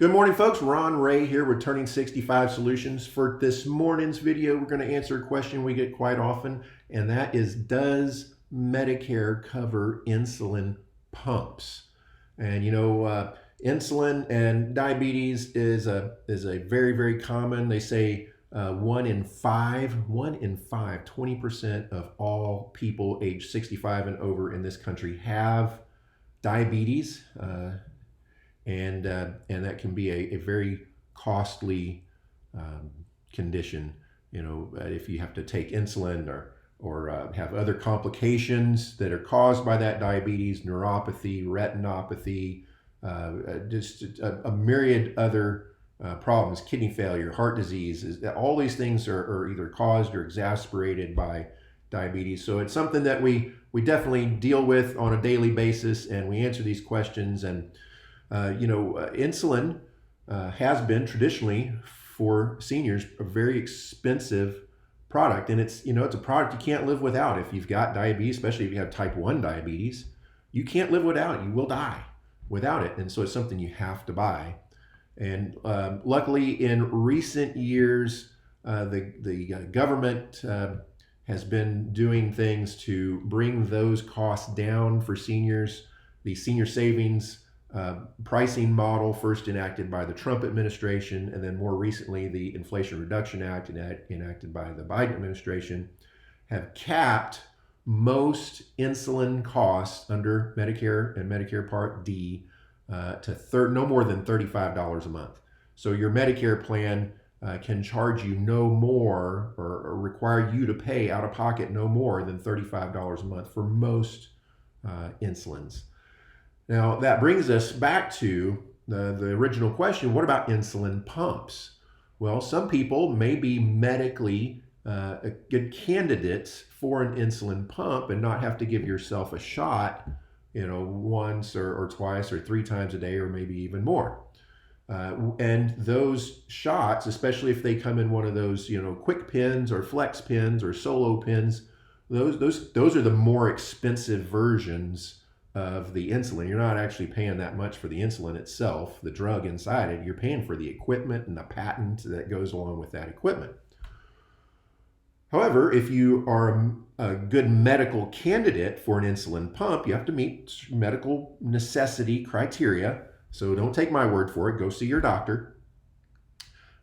Good morning, folks. Ron Ray here with Turning 65 Solutions. For this morning's video, we're going to answer a question we get quite often, and that is, does Medicare cover insulin pumps? And insulin and diabetes is a very, very common. They say 1 in 5, 20% of all people age 65 and over in this country have diabetes. And that can be a very costly condition. If you have to take insulin or have other complications that are caused by that diabetes, neuropathy, retinopathy, just a myriad other problems, kidney failure, heart disease. All these things are either caused or exacerbated by diabetes. So it's something that we definitely deal with on a daily basis, and we answer these questions. And insulin has been traditionally for seniors a very expensive product, and it's a product you can't live without. If you've got diabetes, especially if you have type 1 diabetes, you can't live without it. You will die without it, and so it's something you have to buy. And luckily, in recent years, the government has been doing things to bring those costs down for seniors. The senior savings pricing model, first enacted by the Trump administration, and then more recently the Inflation Reduction Act enacted by the Biden administration, have capped most insulin costs under Medicare and Medicare Part D to no more than $35 a month. So your Medicare plan can charge you no more or require you to pay out of pocket no more than $35 a month for most insulins. Now, that brings us back to the original question, what about insulin pumps? Well, some people may be medically good candidates for an insulin pump and not have to give yourself a shot, once or twice or 3 times a day or maybe even more. And those shots, especially if they come in one of those, quick pins or flex pins or solo pins, those are the more expensive versions of the insulin. You're not actually paying that much for the insulin itself, the drug inside it. You're paying for the equipment and the patent that goes along with that equipment. However, if you are a good medical candidate for an insulin pump, you have to meet medical necessity criteria. So don't take my word for it. Go see your doctor.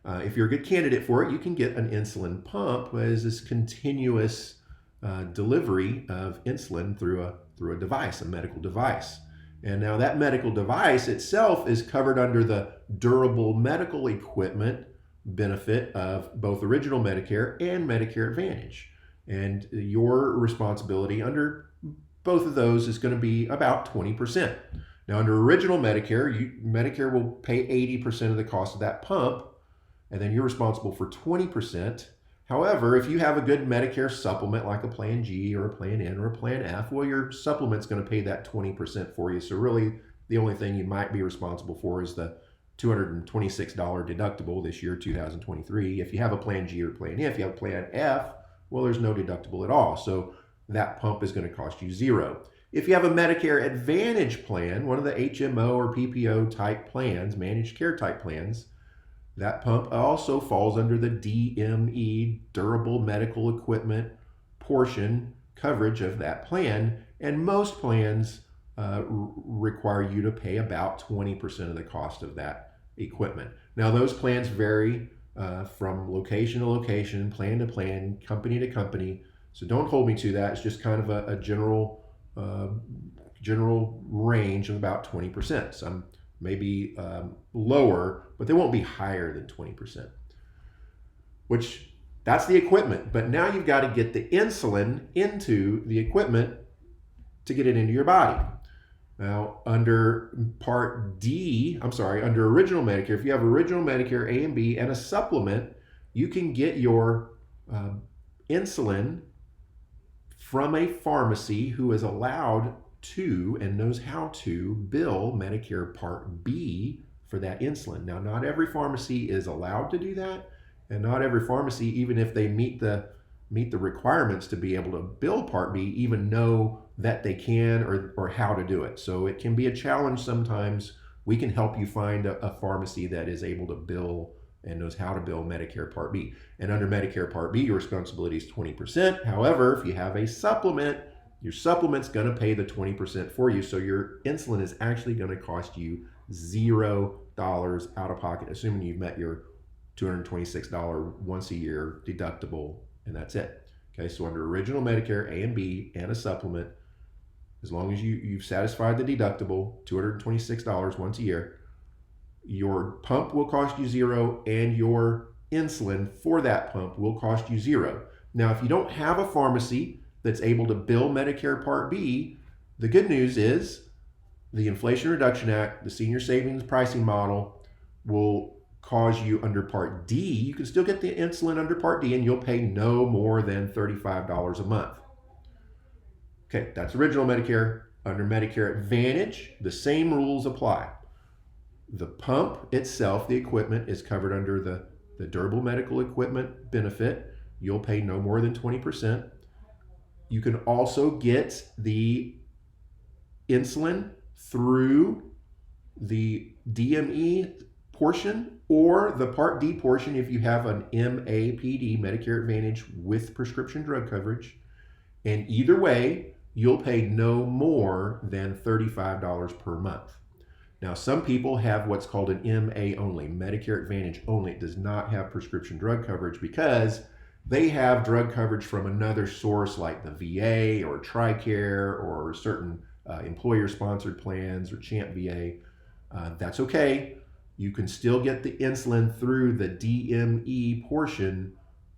If you're a good candidate for it, you can get an insulin pump as this continuous delivery of insulin through a device, a medical device. And now that medical device itself is covered under the durable medical equipment benefit of both original Medicare and Medicare Advantage. And your responsibility under both of those is going to be about 20%. Now, under original Medicare, Medicare will pay 80% of the cost of that pump, and then you're responsible for 20%. However, if you have a good Medicare supplement like a Plan G or a Plan N or a Plan F, well, your supplement's going to pay that 20% for you. So really, the only thing you might be responsible for is the $226 deductible this year, 2023. If you have a Plan G or Plan F, if you have a Plan F, well, there's no deductible at all. So that pump is going to cost you $0. If you have a Medicare Advantage plan, one of the HMO or PPO type plans, managed care type plans, that pump also falls under the DME, durable medical equipment portion coverage of that plan. And most plans require you to pay about 20% of the cost of that equipment. Now, those plans vary from location to location, plan to plan, company to company. So don't hold me to that. It's just kind of a general range of about 20%. Some maybe lower, but they won't be higher than 20%, which that's the equipment. But now you've got to get the insulin into the equipment to get it into your body. Now, under under original Medicare, if you have original Medicare A and B and a supplement, you can get your insulin from a pharmacy who is allowed to and knows how to bill Medicare Part B for that insulin. Now, not every pharmacy is allowed to do that, and not every pharmacy, even if they meet the requirements to be able to bill Part B, even know that they can or how to do it. So it can be a challenge sometimes we can help you find a pharmacy that is able to bill and knows how to bill Medicare Part B. And under Medicare Part B, your responsibility is 20%. However, if you have a supplement, your supplement's going to pay the 20% for you. So your insulin is actually going to cost you $0 out of pocket, assuming you've met your $226 once a year deductible, and that's it. Okay, so under original Medicare, A and B, and a supplement, as long as you've satisfied the deductible, $226 once a year, your pump will cost you $0, and your insulin for that pump will cost you $0. Now, if you don't have a pharmacy that's able to bill Medicare Part B, the good news is the Inflation Reduction Act, the Senior Savings Pricing Model, will cause you under Part D. You can still get the insulin under Part D, and you'll pay no more than $35 a month. Okay, that's original Medicare. Under Medicare Advantage, the same rules apply. The pump itself, the equipment, is covered under the durable medical equipment benefit. You'll pay no more than 20%. You can also get the insulin through the DME portion or the Part D portion if you have an MAPD, Medicare Advantage with prescription drug coverage. And either way, you'll pay no more than $35 per month. Now, some people have what's called an MA only, Medicare Advantage only. It does not have prescription drug coverage because they have drug coverage from another source like the VA or TRICARE or certain employer-sponsored plans or CHAMP VA. That's okay. You can still get the insulin through the DME portion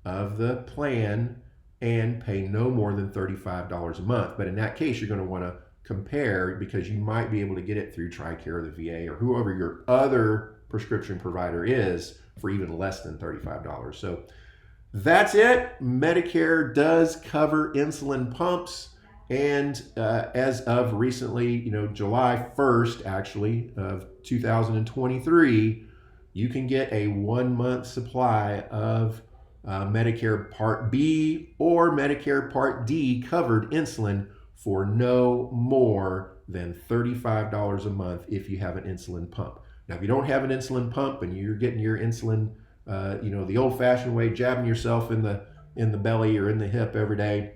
of the plan and pay no more than $35 a month. But in that case, you're going to want to compare because you might be able to get it through TRICARE or the VA or whoever your other prescription provider is for even less than $35. So that's it. Medicare does cover insulin pumps. And as of recently, July 1st, actually, of 2023, you can get a 1-month supply of Medicare Part B or Medicare Part D covered insulin for no more than $35 a month if you have an insulin pump. Now, if you don't have an insulin pump and you're getting your insulin, the old-fashioned way, jabbing yourself in the belly or in the hip every day,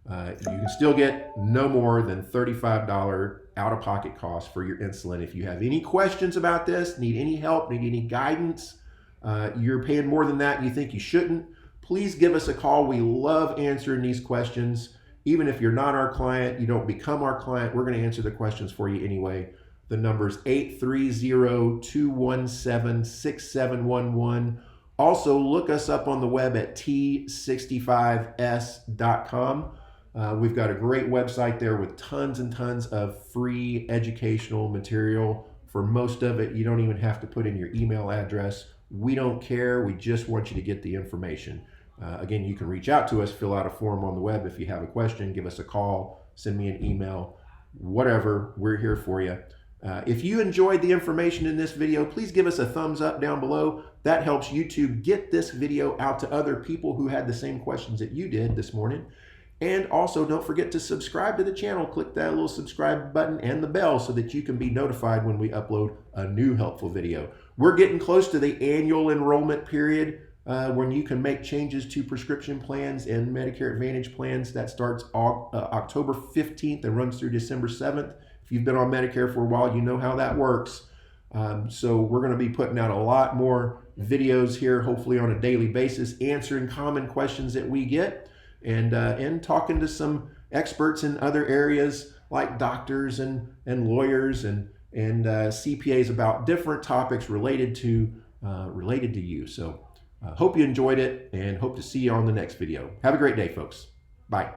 you can still get no more than $35 out-of-pocket cost for your insulin. If you have any questions about this, need any help, need any guidance, you're paying more than that and you think you shouldn't, please give us a call. We love answering these questions. Even if you're not our client, you don't become our client, we're going to answer the questions for you anyway. The number is 830-217-6711. Also, look us up on the web at t65s.com. We've got a great website there with tons and tons of free educational material. For most of it, you don't even have to put in your email address. We don't care. We just want you to get the information. Again, you can reach out to us, fill out a form on the web if you have a question, give us a call, send me an email, whatever. We're here for you. If you enjoyed the information in this video, please give us a thumbs up down below. That helps YouTube get this video out to other people who had the same questions that you did this morning. And also, don't forget to subscribe to the channel. Click that little subscribe button and the bell so that you can be notified when we upload a new helpful video. We're getting close to the annual enrollment period when you can make changes to prescription plans and Medicare Advantage plans. That starts October 15th and runs through December 7th. If you've been on Medicare for a while, you know how that works. So we're going to be putting out a lot more videos here, hopefully on a daily basis, answering common questions that we get and talking to some experts in other areas like doctors and lawyers and CPAs about different topics related to you. So hope you enjoyed it and hope to see you on the next video. Have a great day, folks. Bye.